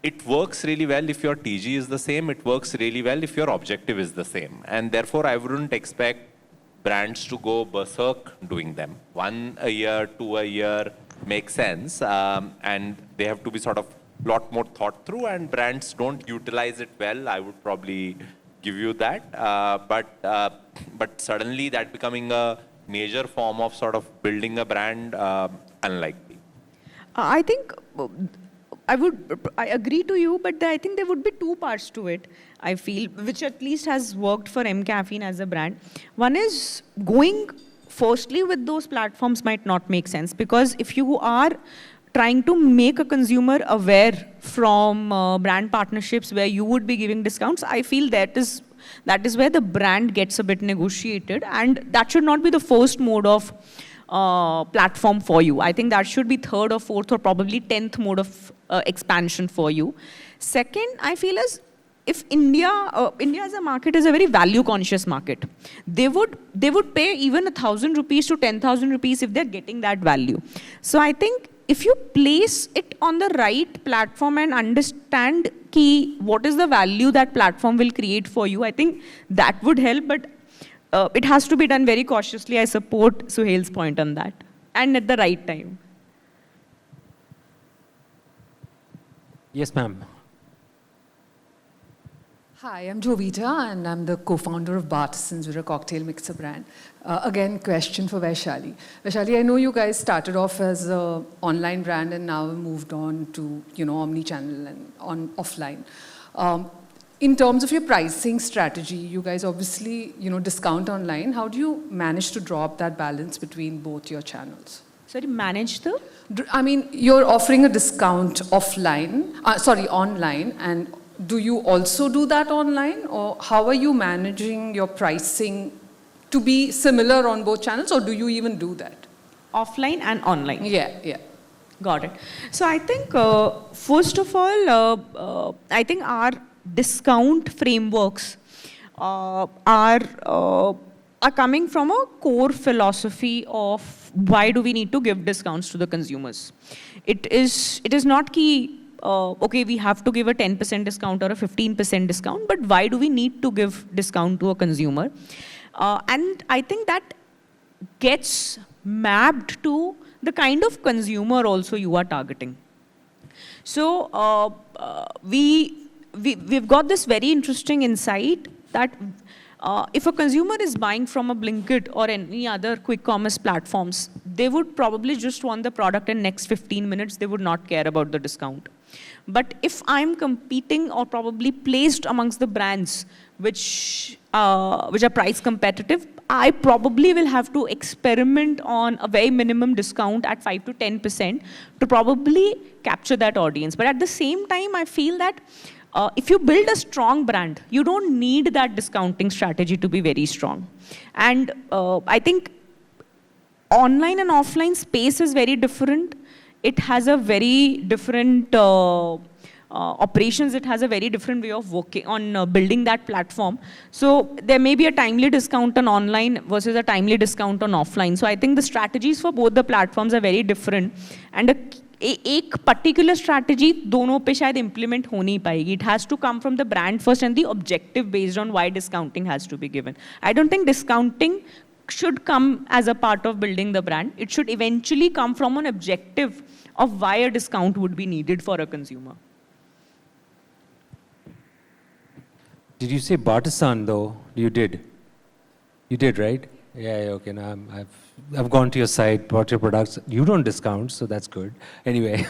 it works really well if your TG is the same. It works really well if your objective is the same. And therefore, I wouldn't expect brands to go berserk doing them. 1 a year, 2 a year makes sense. And they have to be sort of a lot more thought through, and brands don't utilize it well. I would probably give you that. But suddenly that becoming a major form of sort of building a brand, unlikely. I think I agree to you, but I think there would be two parts to it, I feel, which at least has worked for M-Caffeine as a brand. One is going firstly with those platforms might not make sense, because if you are trying to make a consumer aware from brand partnerships where you would be giving discounts, I feel that is where the brand gets a bit negotiated, and that should not be the first mode of platform for you. I think that should be third or fourth or probably 10th mode of expansion for you. Second, I feel as if India as a market is a very value conscious market. They would pay even 1,000 rupees to 10,000 rupees if they're getting that value. So I think if you place it on the right platform and understand what is the value that platform will create for you, I think that would help, but it has to be done very cautiously. I support Suhail's point on that, and at the right time. Yes, ma'am. Hi, I'm Jovita, and I'm the co-founder of Bartisans. We're a cocktail mixer brand. Again, question for Vaishali. Vaishali, I know you guys started off as an online brand and now moved on to, omni-channel and offline. In terms of your pricing strategy, you guys obviously, discount online. How do you manage to draw up that balance between both your channels? Sorry, manage the? I mean, you're offering a discount online, and do you also do that online, or how are you managing your pricing to be similar on both channels, or do you even do that? Offline and online? Yeah. Got it. So I think, first of all, I think our discount frameworks are coming from a core philosophy of why do we need to give discounts to the consumers. It is not key. Okay, we have to give a 10% discount or a 15% discount, but why do we need to give discount to a consumer? And I think that gets mapped to the kind of consumer also you are targeting. So we've got this very interesting insight that if a consumer is buying from a Blinkit or any other quick commerce platforms, they would probably just want the product in next 15 minutes. They would not care about the discount. But if I'm competing or probably placed amongst the brands which are price competitive, I probably will have to experiment on a very minimum discount at 5 to 10% to probably capture that audience. But at the same time, I feel that if you build a strong brand, you don't need that discounting strategy to be very strong. And I think online and offline space is very different. It has a very different operations. It has a very different way of working on building that platform. So there may be a timely discount on online versus a timely discount on offline. So I think the strategies for both the platforms are very different. And एक particular strategy दोनों पे शायद implement हो नहीं पाएगी. It has to come from the brand first and the objective based on why discounting has to be given. I don't think discounting should come as a part of building the brand. It should eventually come from an objective of why a discount would be needed for a consumer. Did you say Bartisan though? You did. You did, right? Yeah, okay. Now I've gone to your site, bought your products. You don't discount, so that's good. Anyway,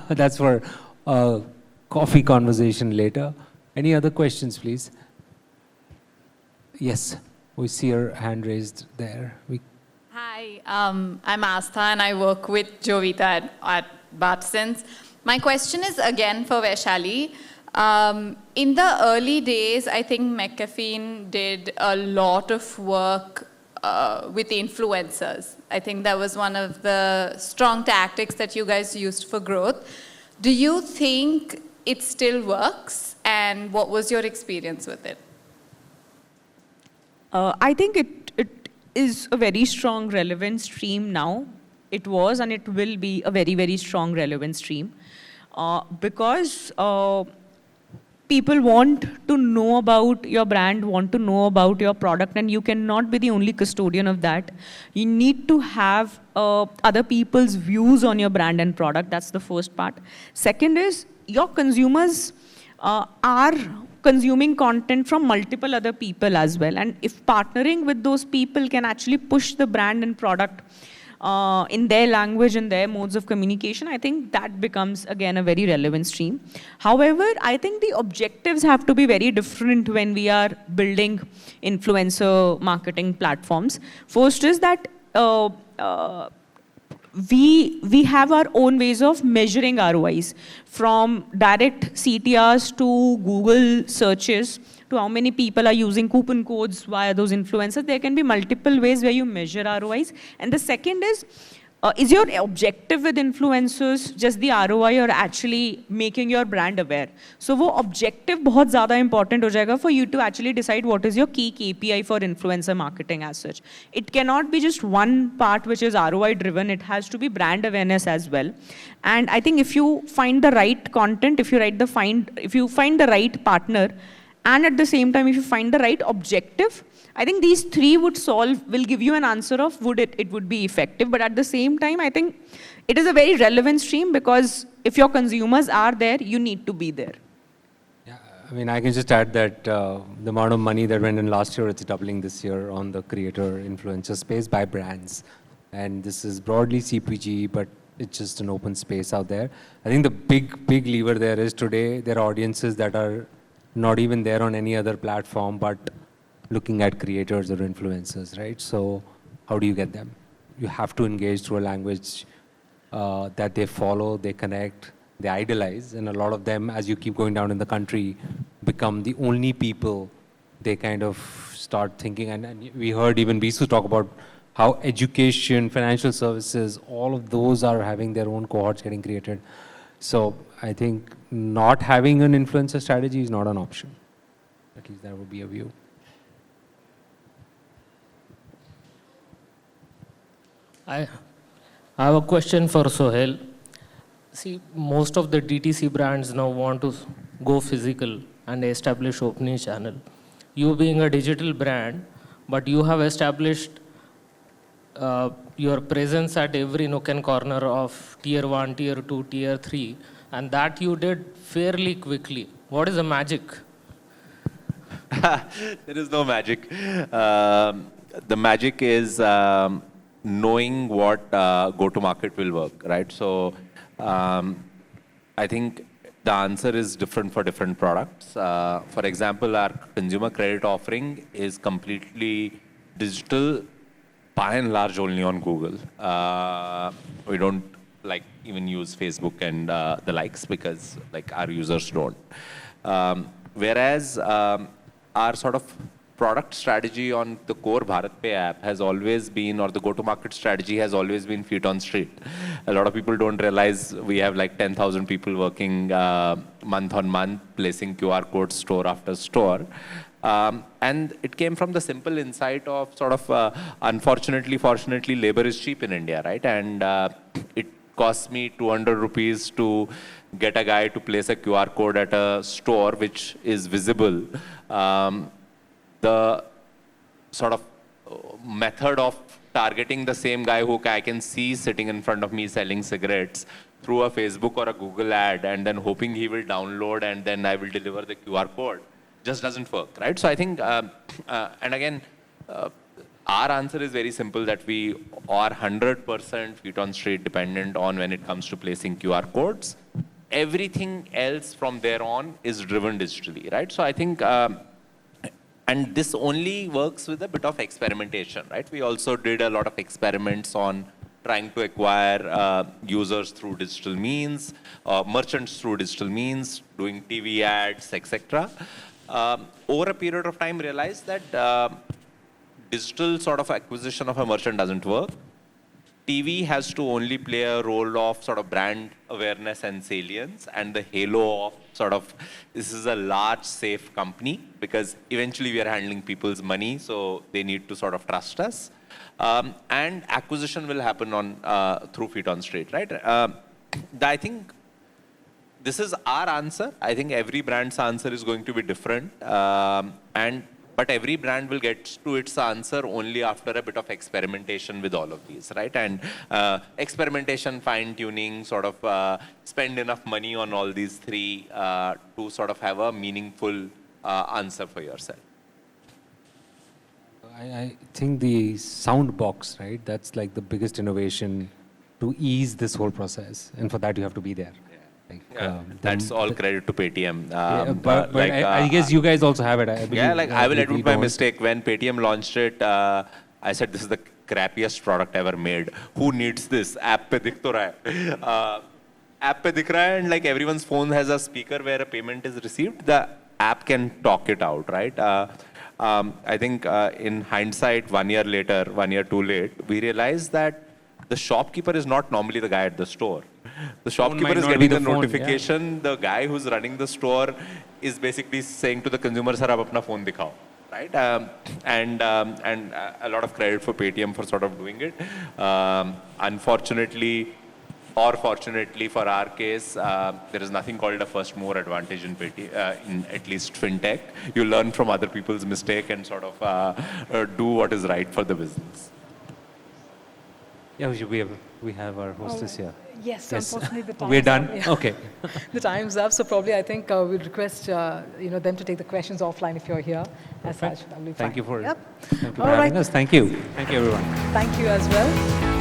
that's for a coffee conversation later. Any other questions, please? Yes, we see your hand raised there. Hi, I'm Astha and I work with Jovita at Bartisans. My question is again for Vaishali. In the early days, I think McAfee did a lot of work with influencers. I think that was one of the strong tactics that you guys used for growth. Do you think it still works? And what was your experience with it? I think it is a very strong relevant stream now. It was and it will be a very, very strong relevant stream. Because people want to know about your brand, want to know about your product, and you cannot be the only custodian of that. You need to have other people's views on your brand and product. That's the first part. Second is your consumers are consuming content from multiple other people as well. And if partnering with those people can actually push the brand and product in their language and their modes of communication, I think that becomes, again, a very relevant stream. However, I think the objectives have to be very different when we are building influencer marketing platforms. First is that we have our own ways of measuring ROIs, from direct CTRs to Google searches, to how many people are using coupon codes via those influencers. There can be multiple ways where you measure ROIs. And the second is your objective with influencers just the ROI or actually making your brand aware? So वो objective बहुत ज़्यादा important हो जाएगा for you to actually decide what is your key KPI for influencer marketing as such. It cannot be just one part which is ROI driven. It has to be brand awareness as well. And I think if you find the right content, if you find the right partner, and at the same time, if you find the right objective, I think these three will give you an answer of it would be effective. But at the same time, I think it is a very relevant stream because if your consumers are there, you need to be there. Yeah, I mean, I can just add that the amount of money that went in last year, it's doubling this year on the creator influencer space by brands. And this is broadly CPG, but it's just an open space out there. I think the big lever there is today, there are audiences that are not even there on any other platform, but looking at creators or influencers, right? So how do you get them? You have to engage through a language that they follow, they connect, they idolize. And a lot of them, as you keep going down in the country, become the only people they kind of start thinking. And we heard even Bisu talk about how education, financial services, all of those are having their own cohorts getting created. So I think not having an influencer strategy is not an option. At least that would be a view. I have a question for Suhail. See, most of the DTC brands now want to go physical and establish opening channel. You being a digital brand, but you have established your presence at every nook and corner of tier 1, tier 2, tier 3, and that you did fairly quickly. What is the magic? There is no magic. The magic is knowing what go-to-market will work, right? So I think the answer is different for different products. For example, our consumer credit offering is completely digital, by and large only on Google. We don't like even use Facebook and the likes because like our users don't. Whereas our sort of product strategy on the core BharatPe app has always been, or the go-to-market strategy has always been feet on street. A lot of people don't realize we have like 10,000 people working month on month, placing QR codes store after store. And it came from the simple insight of sort of, unfortunately, fortunately, labor is cheap in India, right? And it costs me 200 rupees to get a guy to place a QR code at a store which is visible. The sort of method of targeting the same guy who I can see sitting in front of me selling cigarettes through a Facebook or a Google ad and then hoping he will download and then I will deliver the QR code just doesn't work, right? So I think, and again, our answer is very simple that we are 100% feet on street dependent on when it comes to placing QR codes. Everything else from there on is driven digitally, right? So I think, and this only works with a bit of experimentation, right? We also did a lot of experiments on trying to acquire users through digital means, merchants through digital means, doing TV ads, etc. Over a period of time, realized that digital sort of acquisition of a merchant doesn't work. TV has to only play a role of sort of brand awareness and salience and the halo of sort of, this is a large, safe company because eventually we are handling people's money, so they need to sort of trust us. And acquisition will happen on through feet on street, right? I think this is our answer. I think every brand's answer is going to be different. But every brand will get to its answer only after a bit of experimentation with all of these, right? And experimentation, fine-tuning, sort of spend enough money on all these three to sort of have a meaningful answer for yourself. I think the sound box, right? That's like the biggest innovation to ease this whole process. And for that, you have to be there. That's all credit to Paytm. But like, I guess you guys also have it. I will admit my mistake. When Paytm launched it, I said this is the crappiest product ever made. Who needs this? App pe dikh to raha hai. App pe dikh raha hai and like everyone's phone has a speaker where a payment is received. The app can talk it out, right? I think in hindsight, 1 year later, 1 year too late, we realized that the shopkeeper is not normally the guy at the store. The shopkeeper is getting the notification. Yeah. The guy who's running the store is basically saying to the consumer, "Sir, aap apna phone dikhao." Right? And a lot of credit for Paytm for sort of doing it. Unfortunately, or fortunately for our case, there is nothing called a first mover advantage in Paytm, in at least fintech. You learn from other people's mistake and sort of do what is right for the business. Yeah, we have our hostess here. Yes, unfortunately the time. We're done? Yeah. Okay. The time's up, so probably I think we'll request them to take the questions offline if you're here. As such, that'll be fine. Thank you for, Yep. thank you for having us. Thank you. Thank you, everyone. Thank you as well.